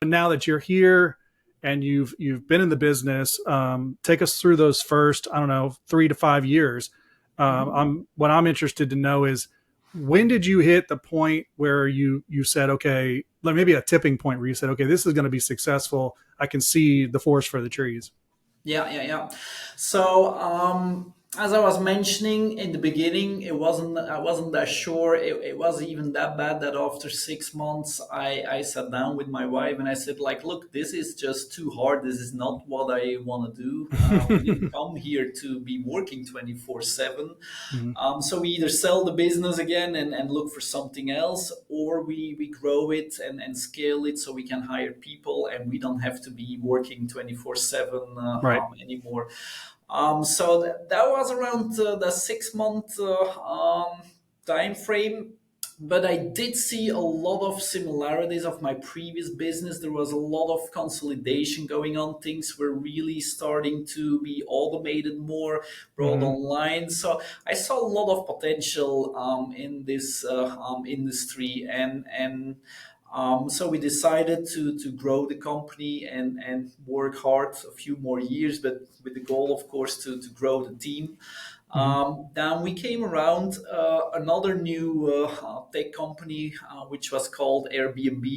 Now that you're here and you've been in the business, take us through those first, I don't know, 3 to 5 years. What I'm interested to know is, when did you hit the point where you said, okay, like maybe a tipping point where you said, okay, this is going to be successful. I can see the forest for the trees. Yeah. So, as I was mentioning in the beginning, I wasn't that sure. It was even that bad that after 6 months, I sat down with my wife and I said, like, look, this is just too hard. This is not what I want to do. We didn't come here to be working 24/7. Mhm. So we either sell the business again and look for something else, or we grow it and scale it so we can hire people and we don't have to be working 24/7 Right. anymore. So that was around the 6 month time frame. But I did see a lot of similarities of my previous business. There was a lot of consolidation going on. Things were really starting to be automated more, brought Hmm. online. So I saw a lot of potential in this industry, and so we decided to grow the company and work hard a few more years, but with the goal, of course, to grow the team. Hmm. Then we came around another new tech company, which was called Airbnb.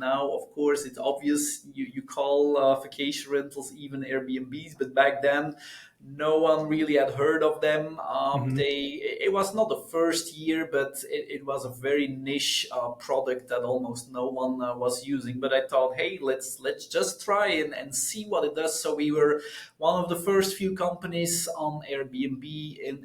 Now, of course, it's obvious you call vacation rentals even Airbnbs, but back then, no one really had heard of them. Hmm. It was not the first year, but it was a very niche product that almost no one was using. But I thought, hey, let's just try and see what it does. So we were one of the first few companies on Airbnb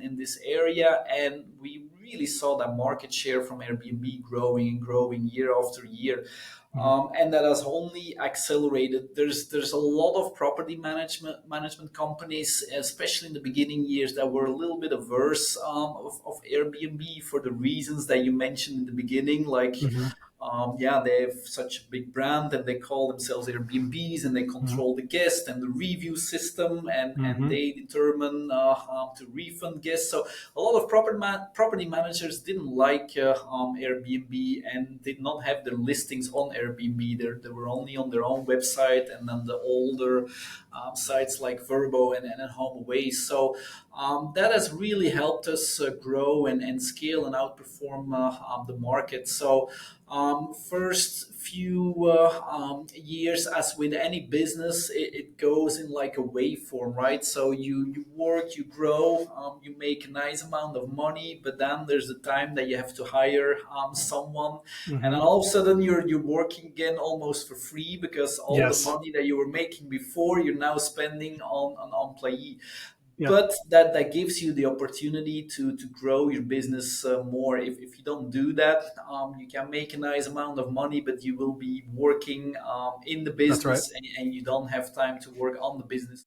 in this area, and we really saw that market share from Airbnb growing and growing year after year. Hmm. And that has only accelerated. There's a lot of property management companies, especially in the beginning years, that were a little bit averse of Airbnb for the reasons that you mentioned in the beginning, like Hmm. yeah, they have such a big brand and they call themselves Airbnbs and they Hmm. control the guest and the review system and Hmm. they determine to refund guests. So a lot of property managers didn't like Airbnb and did not have their listings on Airbnb. They were only on their own website and on the older sites like Verbo and HomeAway. So that has really helped us grow and scale and outperform the market. So first few years, as with any business, it goes in like a waveform, right? So you work, you grow, you make a nice amount of money, but then there's a time that you have to hire someone, and Hmm. then all of a sudden you're working again almost for free because all the Yes. money that you were making before you're now spending on an employee. Yep. But that gives you the opportunity to grow your business more. If you don't do that, you can make a nice amount of money, but you will be working in the That's right. business and you don't have time to work on the business.